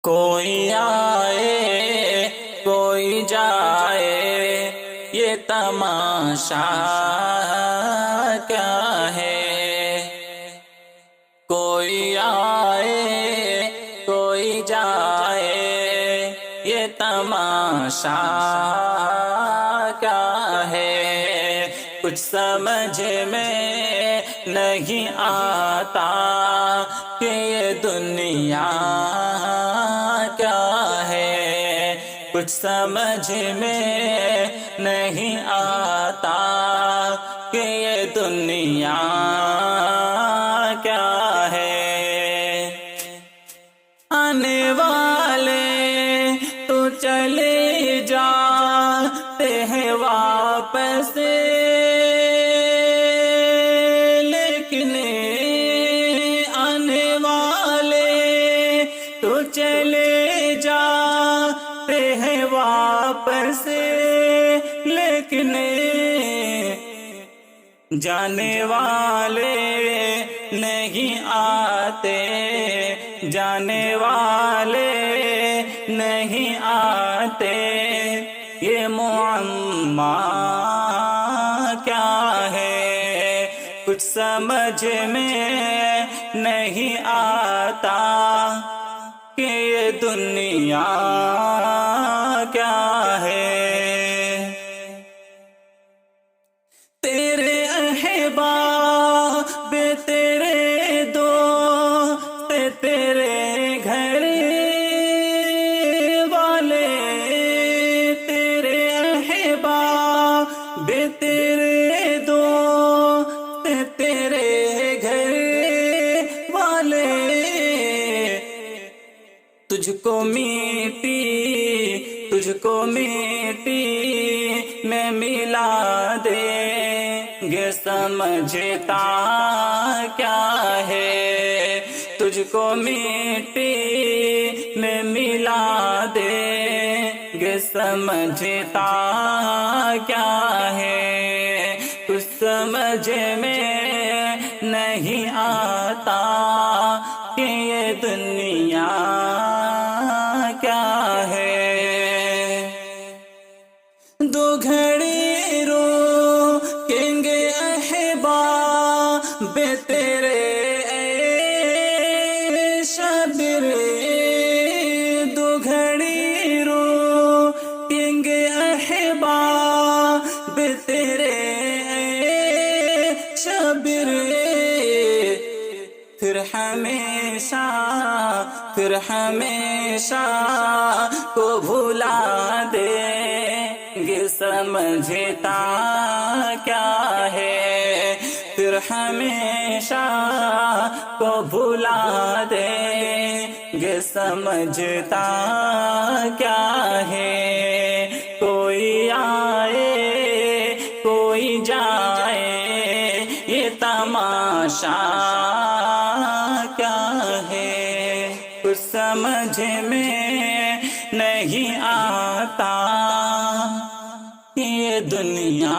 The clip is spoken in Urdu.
کوئی آئے کوئی جائے یہ تماشا کیا ہے؟ کوئی آئے کوئی جائے یہ تماشا کیا ہے؟ کچھ سمجھ میں نہیں آتا کہ یہ دنیا کیا ہے؟ کچھ سمجھ میں نہیں آتا کہ یہ دنیا کیا ہے؟ آنے والے تو چلے جاتے ہیں واپس، لیکن آنے والے تو چلے جاتے ہیں واپس، لیکن جانے والے نہیں آتے، جانے والے نہیں آتے۔ یہ معمہ کیا ہے؟ کچھ سمجھ میں نہیں آتا کہ یہ دنیا کیا ہے؟ تیرے احباب تیرے دوست تیرے گھر والے، تیرے احباب تیرے دوست تیرے گھر والے، تجھ کو میٹی میں ملا دیں گے، سمجھتا کیا ہے؟ تجھ کو مٹی میں ملا دیں گے، سمجھتا کیا ہے؟ کچھ سمجھ میں نہیں آتا کہ یہ دنیا کیا ہے؟ دو گھڑی روکیں گے احباب تیرے اے شبر، دو گھڑی روکیں گے احباب تیرے اے شبر، پھر ہمیشہ کو بھلا دیں گے، سمجھتا کیا ہے؟ پھر ہمیشہ کو بھلا دیں گے، سمجھتا کیا ہے؟ کوئی آئے کوئی جائے یہ تماشا کیا ہے؟ کچھ سمجھ میں نہیں آتا یہ دنیا